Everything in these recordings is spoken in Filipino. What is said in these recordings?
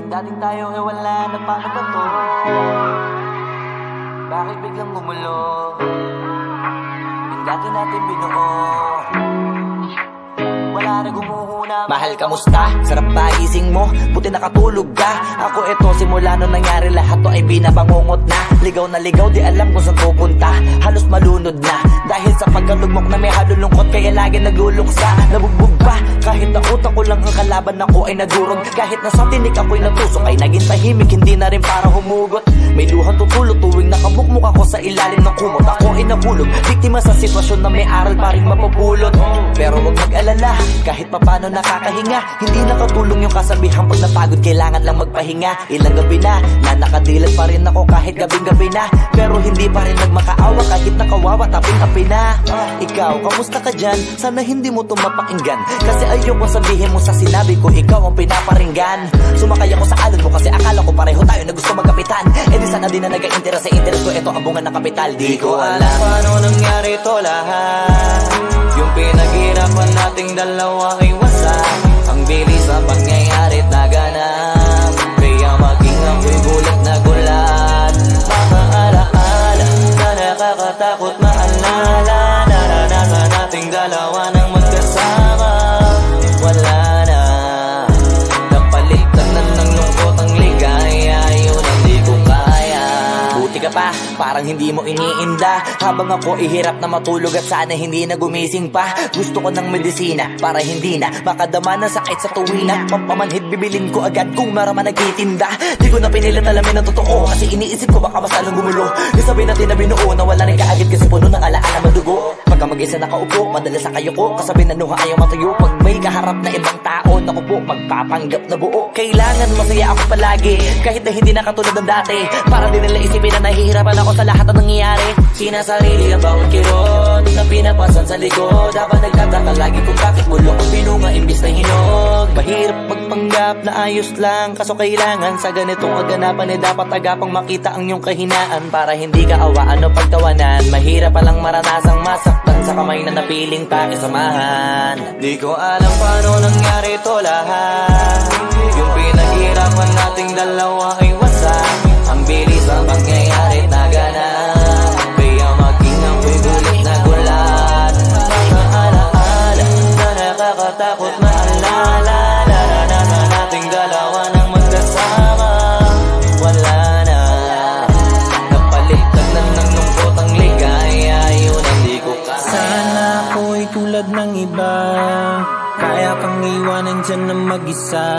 Naging dating tayo wala na, paano ba to? Bakit biglang gumulo? Yung dati natin binuo, wala na gumuhuna. Mahal, kamusta? Sarap ba gising mo? Buti nakatulog ka. Ako eto, simula nung nangyari lahat to ay binabangungot na. Ligaw na ligaw, di alam kung saan pupunta. Halos malunod na dahil sa pagkalugmok na may halulungkot, kaya lagi nagluluksa. Nabugbog pa, kahit na utak ko lang ang kalaban ako ay nagurog. Kahit na sa tinik ako'y natusok ay naging tahimik, hindi na rin para humugot. May luhang tutulog tuwing nakabukmuk ako sa ilalim ng kumot. Ako ay nahulog, biktima sa sitwasyon na may aral pa rin mapupulot. Pero huwag mag-alala, kahit papano nakakahinga. Hindi nakatulong yung kasabihan, pag napagod kailangan lang magpahinga. Ilang gabi na nakadilat pa rin ako kahit gabing-gabi na. Pero hindi pa rin nagmakaawa kahit nakawawa taping-api na. Ikaw, kamusta ka dyan? Sana hindi mo ito mapakinggan, kasi ayoko sabihin mo sa sinabi ko ikaw ang pinaparinggan. Sumakay ako sa alon mo kasi akala ko pareho tayo na gusto magkapitan. Eh di sana di na nag-interest sa interest ko, ito ang bunga ng kapital. Di ko alam paano nangyari ito lahat. Yung pinaghirapan nating dalawa ay wasak. Ang bilis sa pangyayari at naganap, kaya maging ako'y gulat na gulat. Mga alaala na nakakatakot maalala, naranasan nating dalawa nang magkasama. Wala na, napalitan na ng lungkot ang ligaya, yun ang di ko kaya. Buti ka pa, parang hindi mo iniinda. Habang ako ihirap na matulog at sana hindi na gumising pa. Gusto ko ng medisina para hindi na makadama ng sakit sa tuwina. Pampamanhid bibilin ko agad kung maraman nagtitinda. Di ko na pinilit alamin ang totoo, kasi iniisip ko baka mas lalong gumulo. Yung sabi natin na binuo na wala rin kaagad kasi puno ng alaala madugo. Pagka mag-isa nakaupo, madalas sa kayo ko, kasabi na nuha ayaw matayo. Pag may kaharap na ibang tao, naku po, magpapanggap na buo. Kailangan masaya ako palagi, kahit na hindi na katulad ng dati. Para din nila isipin na nahihirapan ako sa lahat ng nangyayari. Sinasarili ang bawat kirot na pinapasan sa likod, habang nagtataka lagi kung bakit bulok ang pinunga imbis na hinog. Mahirap magpanggap na ayos lang, kaso kailangan sa ganitong kaganapan eh dapat agapang makita ang iyong kahinaan, para hindi ka awaan o pagtawanan. Mahirap palang maranasang masaktan sa kamay na napiling pakisamahan. Di ko alam paano nangyari ito lahat. Yung pinaghirapan nating dalawa ay wasak. Ang bilis ang pangyayari at naganap, kaya maging ako'y gulat na gulat. Mga alaala na nakakatakot maalala, naranasan nating dalawa nang magkasama. Wala na, napalitan na ng lungkot ang ligaya, yun ang di ko kaya. Sana ako'y tulad ng iba, kaya kang iwanan dyan na mag-isa.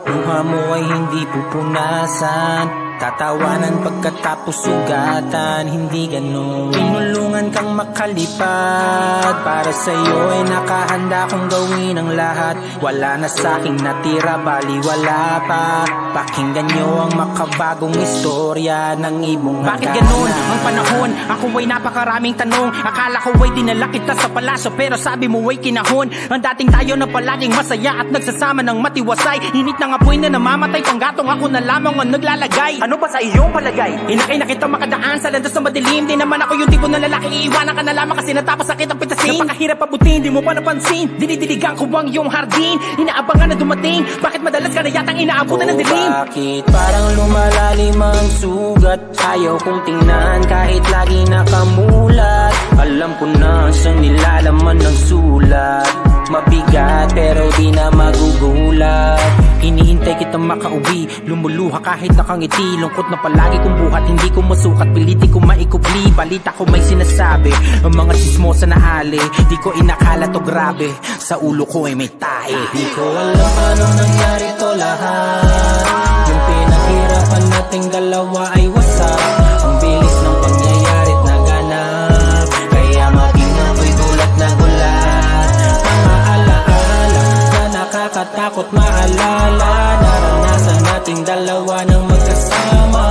Luha mo ay hindi pupunasan, tatawanan pagkatapos sugatan, hindi ganun. Tinulungan kang makalipad, para sa'yo ay nakahanda kong gawin ang lahat. Wala na sa'king natira, bali wala pa. Pakinggan nyo ang makabagong istorya ng ibong hagana. Bakit ganun ang panahon? Ako ay napakaraming tanong. Akala ko ay dinala kita sa palasyo, pero sabi mo ay kinahon. Ang dating tayo na palaging masaya at nagsasama ng matiwasay. Init ng apoy na namamatay, panggatong ako na lamang ang naglalagay. Ano ba sa iyong palagay? Hinakay na kita makadaan sa landas na madilim. Di naman ako yung tipo na lalaki, iiwanan ka na lamang kasi natapos sakit ang pitasin. Napakahirap pabutin, di mo pa napansin. Dinidiligan ko ang iyong hardin, inaabangan na dumating. Bakit madalas ka na yatang inaabutan ng dilim? Bakit parang lumalalim ang sugat? Ayaw kong tingnan kahit lagi nakamulat. Alam ko na siyang nilalaman ng sulat. Mabigat pero di na magugulat. Hinihintay kitang makauwi, lumuluha kahit nakangiti. Lungkot na palagi kong buhat, hindi ko masukat, pilitin ko maikubli. Balita ko may sinasabi, ang mga sismosa na ali. Di ko inakala to grabe, sa ulo ko ay may tahi. Di ko alam paano nangyari to lahat. Yung pinaghirapan nating dalawa ay wasak. Ang bilis ng pangyayari at naganap, kaya maging ako'y gulat na gulat. Mga alaala na nakakatakot maalala, naranasan nating dalawa nang magkasama.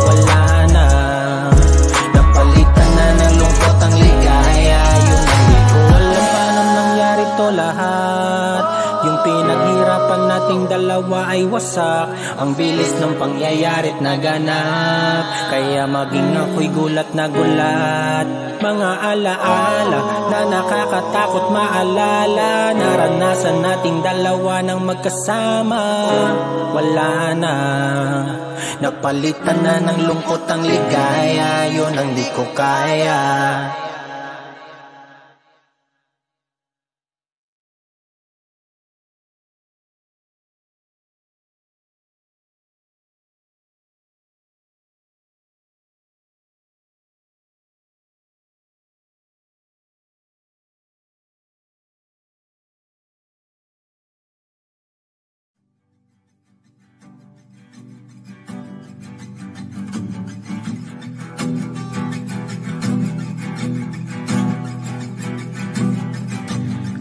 Wala na, napalitan na ng lungkot ang ligaya. Yun ang di ko alam paano nangyari to lahat. Yung pinaghirapan natin nating dalawa ay wasak. Ang bilis ng pangyayari't naganap, kaya maging ako'y gulat na gulat. Mga alaala na nakakatakot maalala, naranasan nating dalawa ng magkasama. Wala na, napalitan na ng lungkot ang ligaya, yun ang di ko kaya.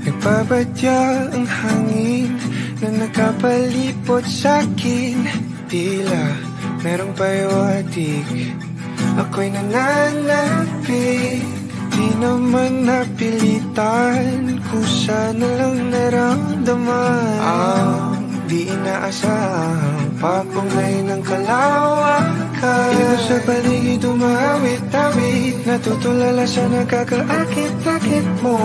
Nagpabadya ang hangin na nakapalipot sa'kin. Tila merong pahiwatig, ako'y nananapit. Di naman napilitan, kusa na lang naramdaman. Ang di inaasahang papunay ng kalawakan. Ito sa paligid umawit-awit, natutulala sa nakakaakit-akit mo.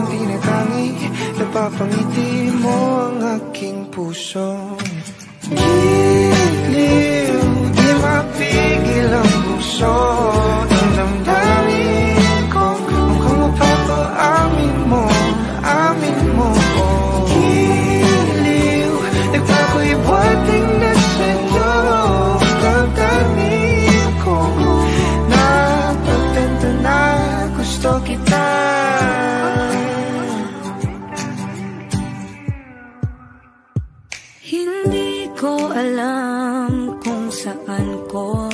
Tinatangi, napapangiti mo ang aking puso. Giliw, di mapigil ang puso. Ang damdamin ko, mukhang mapapaamin mo, amin mo. Giliw, nagpako'y buhating na sa'yo. Damdamin ko, napagtanto na gusto kita. Hindi ko alam kung saan ko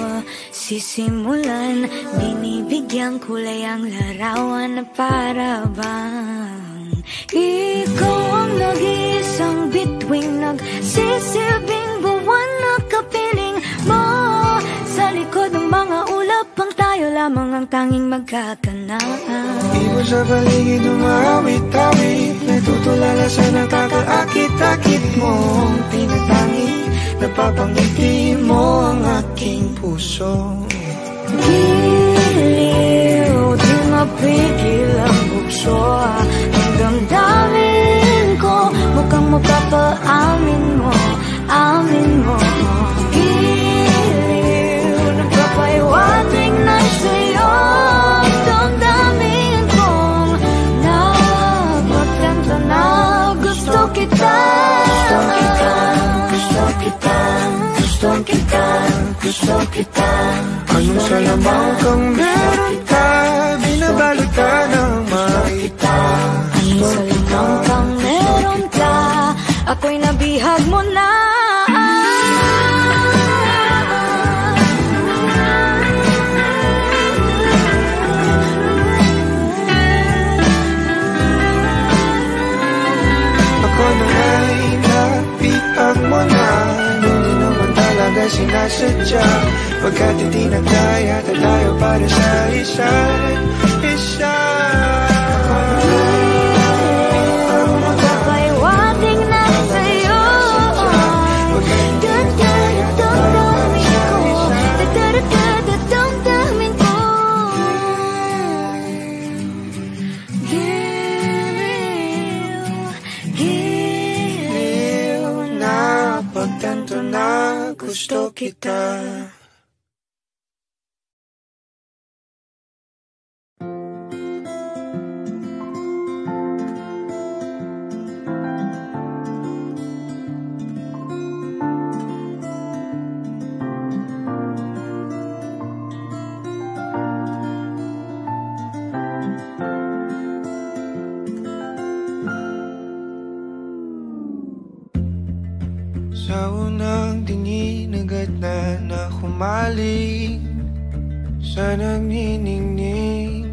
sisimulan. Binibigyan kulay ang larawan na para bang ikaw ang nag-iisang bituing, nagsisilbing buwan na kapiling mo. Sa likod ng mga ulap ang tayo lamang ang tanging magkakanaan. Ibo sa paligid umawit-awit, natutulala sa nakakaakit-akit mo. Tinatangi, napapangiti mo ang aking puso. Giliw, di mapigil ang bukso. Ang damdamin ko, mukhang mapapaamin mo, amin mo. Giliw, nagpapaiwating na sa'yo. Ang damdamin kong napagtanto na gusto kita. Gusto kita, gusto kita, gusto kita. Anong salamang kang meron ka, binabalot ka ng makita. Anong salamang kang meron ka, ako'y nabihag mo na. Ako na nga'y nabihag mo na, hindi naman talaga sinasadya. Pagkat hindi nagkaya tayo para sa isa't isa. Magpapaiwating na sa'yo. Damdamin ko, giliw, Napagtanto na gusto kita. Sa unang tingin agad na humaling sa nagniningning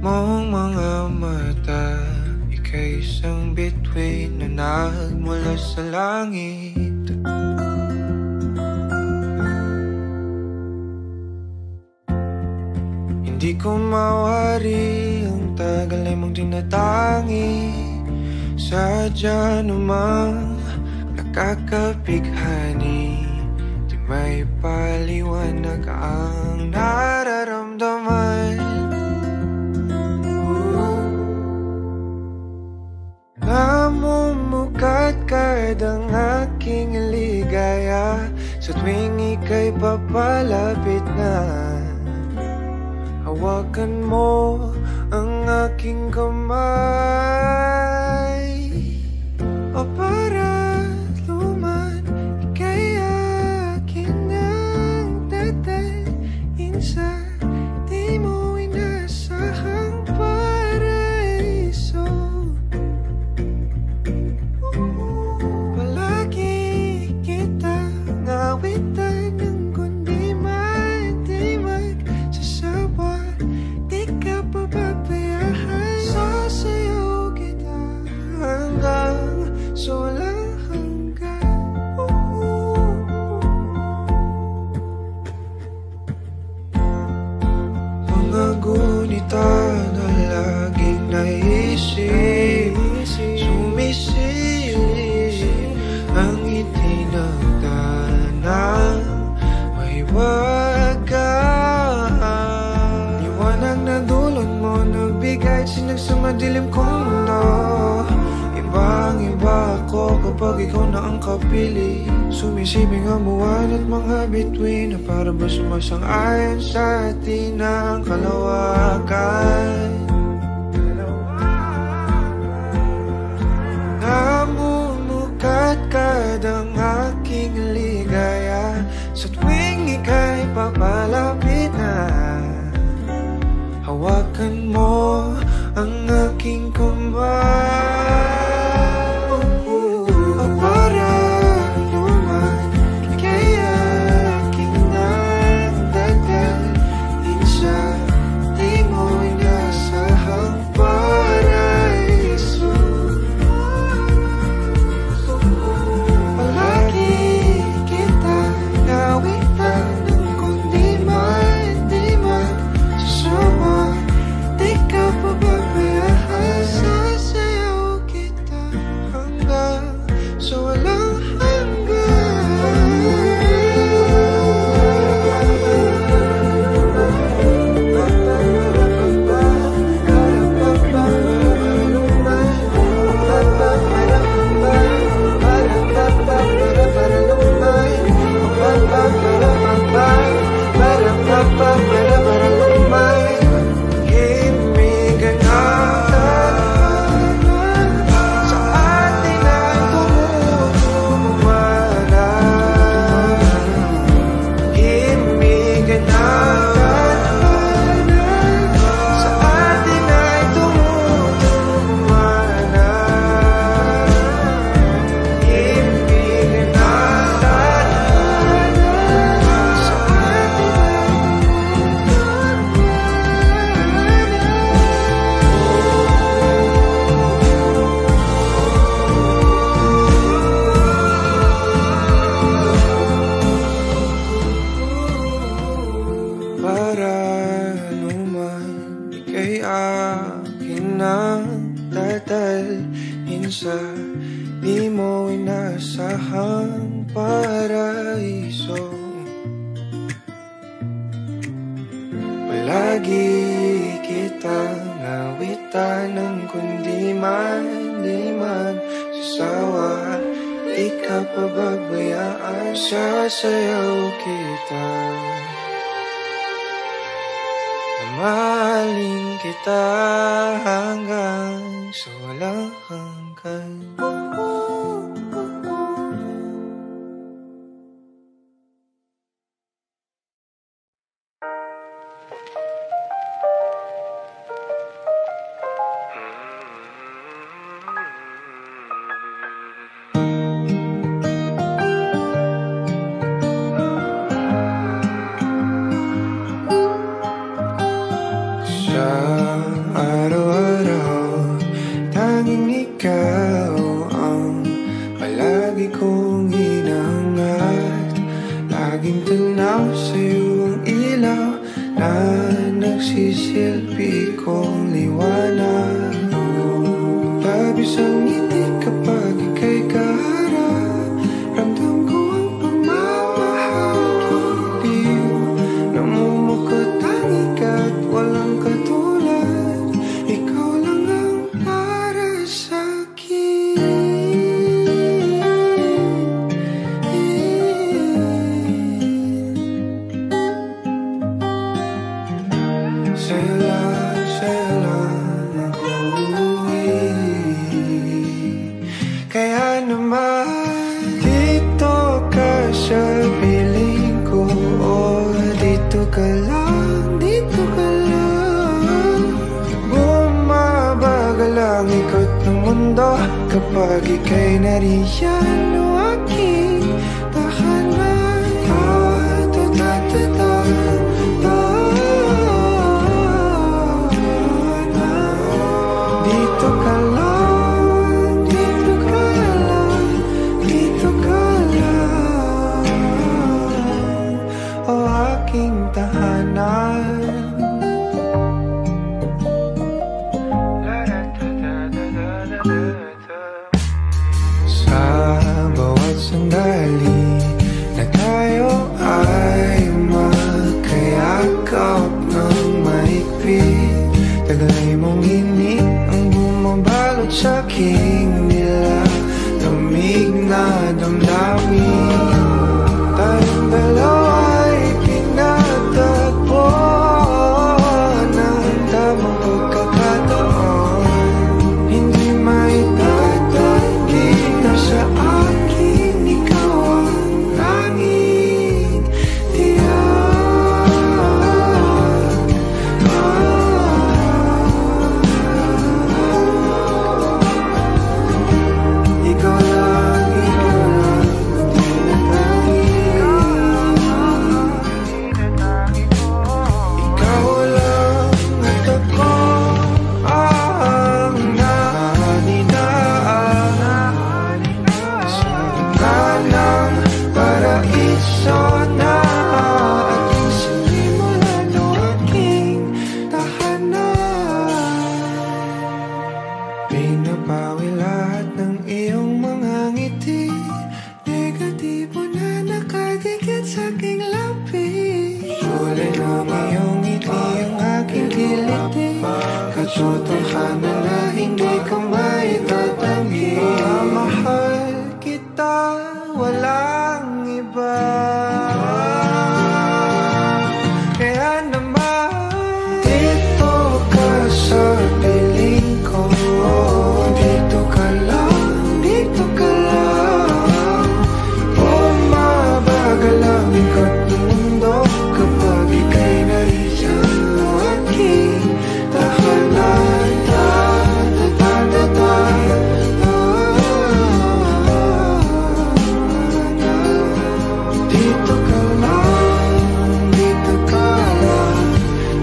mong mga mata. Ika'y isang bituin na nagmula sa langit. Hindi ko mawari ang tagal ay mong tinatangi. Sadya namang nakakapighani. Di may paliwanag ang nararamdaman. Namumukat kadang aking ligaya sa tuwing ika'y papalapit na. Hawakan mo ang aking kamay, o para luman ika'y akin ang dadalhin sa di mo inasahang paraiso. Palagi kita ngawitan ng kundi man di magsasawa. Di ka pababayaan, sasayaw kita hanggang sa walang hanggan. Mga gunita na laging naisip, sumisilip ang itinagdanang may wagas. Liwanag na dulot mo, nagbigay sinag sa madilim kong mundo. Ibang-iba ako kapag ikaw na ang kapili. Sumisibing ang buwan at mga bituin na para ba sumasang-ayon sa atin ang kalawakan. Namumukat kadang aking ligaya sa tuwing ika'y papalapit na. Hawakan mo ang aking kamay, o para luman ika'y aking nagdadalhin sa di mo inasahang paraiso. Palagi kita ngawitan ng kundi man di magsasawa. Di ka pababayaan, sasayaw kita hanggang sa walang sa di mo inasahang paraiso. Palagi kitang nawitan ng kundi man di magsasawa. Di ka pababayaan, sasayaw kita. Mahalin kita hanggang sa walang hanggan. Nagsisilbi kong liwanag. Labis ang ngiti kapag ika'y kaharap. kapag ika'y nariyan o aking tahanan. Dito ka lang, dito ka lang, dito ka lang, o aking tahanan. Sa bawat sandali na tayo ay magkayakap ng mahigpit, taglay mong init ang bumabalot sa aking nilalamig na damdamin. Tayong dalawa'y pinatagpo ng tamang pagkakataon. Hindi maitatanggi na sa akin ikaw ang tanging tiyak. Ikaw lang, ikaw lang at ako ang naninaan sa gitna ng paraiso na ating sinimulan o aking tahanan. Pinapawi lahat ng iyong mga ngiti, negatibo na nakadikit sa aking labi. Kulay ng iyong ngiti ang aking kiliti, katotohanan na hindi ko maitatanggi. Mahal kita, walang iba. Kaya naman dito ka sa piling ko, dito ka lang, dito ka lang. Bumabagal ang ikot ng mundo kapag ika'y nariyan o aking tahanan. Dito ka lang, dito ka lang,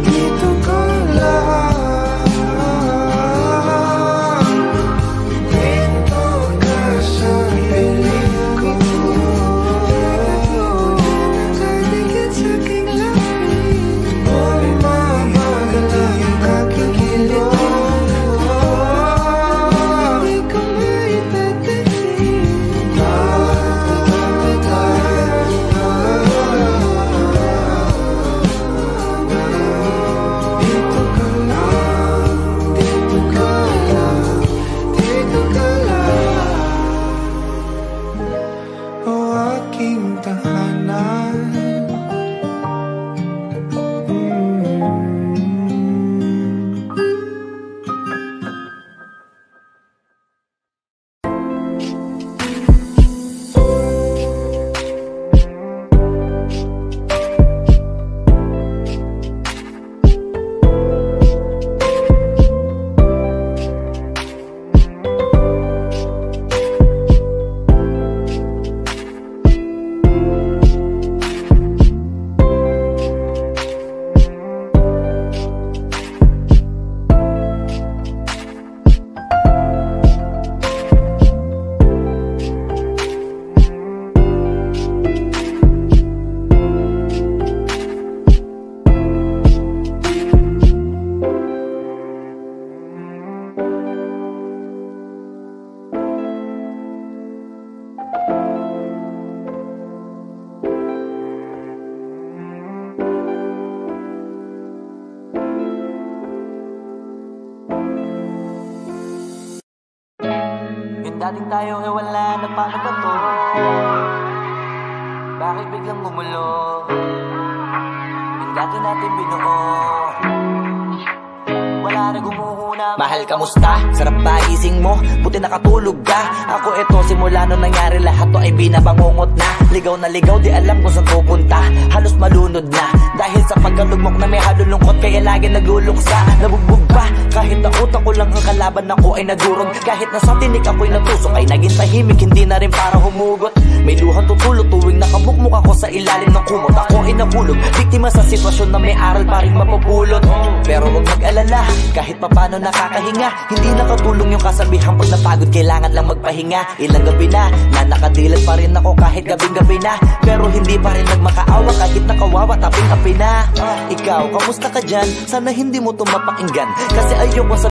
dito ka lang. Dito ka sa piling ko, nakadikit sa aking labi. Bumabagal ang aking kiliti, hindi ko maitatanggi. Dito ka lang, dito ka lang, dito ka lang, o aking tahanan. Yung dating tayo ay wala na, paano ba to? Bakit biglang gumulo? Yung dati natin binuo, wala na gumuho Mahal, kamusta? Sarap ba gising mo? Buti nakatulog ka. Ako eto, simula nung nangyari lahat to ay binabangungot na. Ligaw na ligaw, di alam kung saan pupunta. Halos malunod na dahil sa pagkalugmok na may halulungkot, kaya lagi nagluluksa. Nabugbog pa, kahit na utak ko lang ang kalaban ako ay nagurog. Kahit na sa tinik ako'y natusok ay naging tahimik, hindi na rin para humugot. May luhang tutulog tuwing nakabukmuk ako sa ilalim ng kumot. Ako ay nahulog, biktima sa sitwasyon na may aral pa rin mapupulot. Pero huwag mag-alala, kahit papano nakakahinga. Hindi nakatulong yung kasabihan, pag napagod kailangan lang magpahinga. Ilang gabi na nakadilat pa rin ako kahit gabing-gabi na. Pero hindi pa rin nagmakaawa kahit nakawawa taping api na. Ikaw, kamusta ka dyan? Sana hindi mo ito mapakinggan, kasi ayoko sa